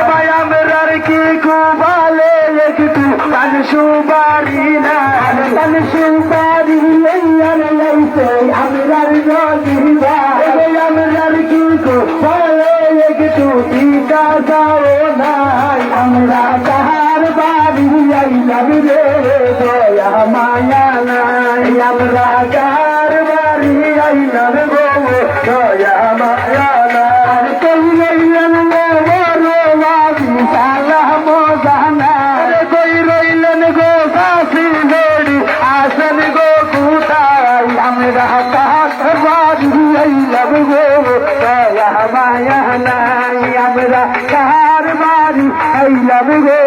ভাই আমরার কি কুবালে একটু পান সুপারি না পান সুপারি আর লাইতে আমরার জলিবা আমরার কি কুবালে একটু টিকা যাও না আমরা তাহার বাড়ি আইলাম রে দয়া মায়া নাই আমরা তাহার বাড়ি আইলাম গো দয়া মায়া নাই কইলাম কই রইলেন গো কাশি বেড়ি আসেন গো কুতাই আমরা কাহার বাড়ি আইলাম গো দয়া মায়া নাই আমরা কাহার বাড়ি আইলাম গো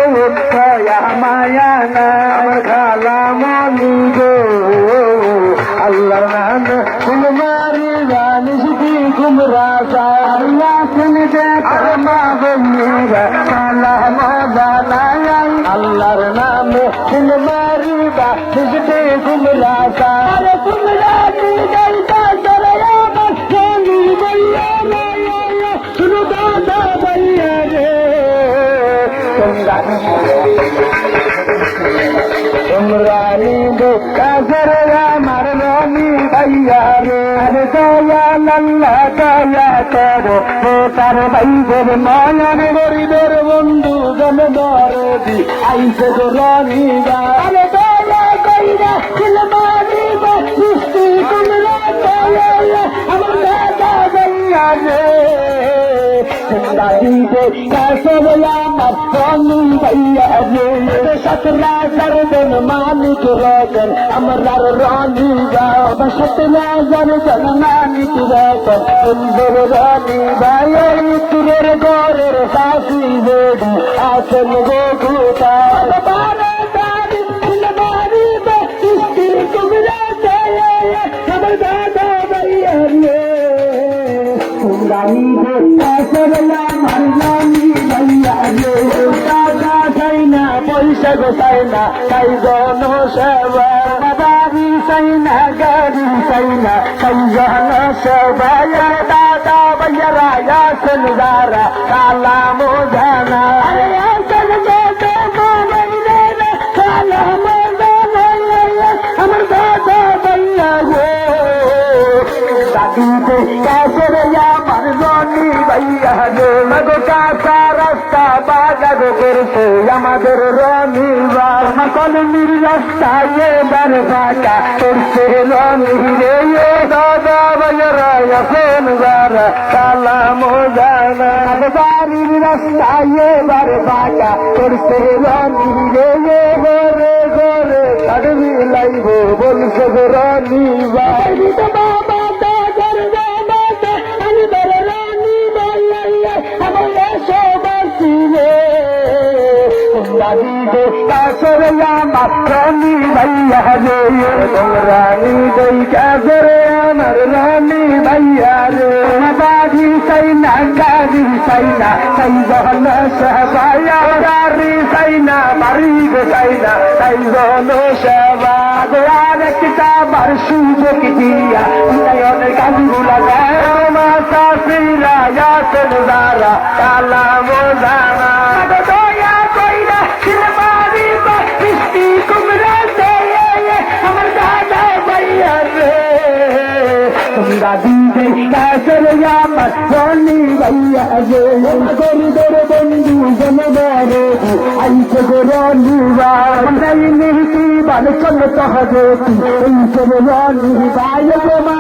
দয়া মায়া নাই আমার খালা মনি গো আল্লাহ নাম কুমারি জানিস কি গুমরা সারিয়া শুনতে মা বন্ধুরা সালাহ মজানাই আল্লাহর নামে কুমারি জানিস কি গুমরা সারে গুমরা কি গাইতা সরয়া বাসনি বইয়া না শুনো দাদা বইয়া রে তোমরা নিদো কাজর আমার রানী ভাইয়া রে আরে দয়া আল্লাহ দয়া করো ও তার ভাইদের নয়ন গরিবের বন্ধু জনদরদি আইসে গো রানী আরে দয়া কইরা দিলমারি বা সৃষ্টি তোমরা দয়া আমার দাদা ভাইয়া রে দিতে কাসর আমার রানী ভাইয়া রে সতরা সরদন মালিক রতন আমরার রানী বাবা সতরা সরদন মালিক রতন সুন্দর রানী ভাই তুরের ঘরের শাশি বেডি আসল গো গুতা বারে দাদি ফুলবাড়ি বৃষ্টি তোমরা চায় আমার দাদা ভাইয়া রে রানী কাসর আমার রানী ভাইয়া রে দাদা সাইনা পয়সা গোসাইনা তাই জন সেবা বাড়ি সাইনা গাড়ি সাইনা তাই জন সেবা দাদা ভাইয়ারা আসেন যারা কালাম জানা আসেন কালাম আমার দাদা ভাইয়া গো দাদিতে কাসের আমার রনি ভাইয়া রে মগো কাসা রাস্তা বাজার করছে আমাদের রনিবার কলমির রাস্তা এবার ফাঁকা করছে রনি রে দাদা ভাইয়ারা এখন যারা কালাম জানা বাড়ির রাস্তা এবার ফাঁকা করছে রনি রে ঘরে ঘরে কাটবি লাইব বলছে রনি ভাই বাবা কাসর আমার রানী ভাইয়া রে রানী দই কাসর আমার রানী ভাইয়া রে বাড়ি সাইনা গাড়ি সাইনা সাই জহন সবায়া গাড়ি সাইনা বাড়ি সাইনা সাই জহন সবা আর একটা বার সুযোগ দিয়া নয়নের কাজগুলা যায় আমার শাশুড়া আসেন যারা কালাম জানা দয়া কইরা দিলমারি বৃষ্টি কুমরা আমার দাদা ভাইয়া রে তোমরা দিতে কাসর আমার রনি ভাইয়া রে গরিবের বন্ধু জনদরে আইসে গো রনি ভাই নীতি বাল চল তহরে আইসে রনি ভাই গো মা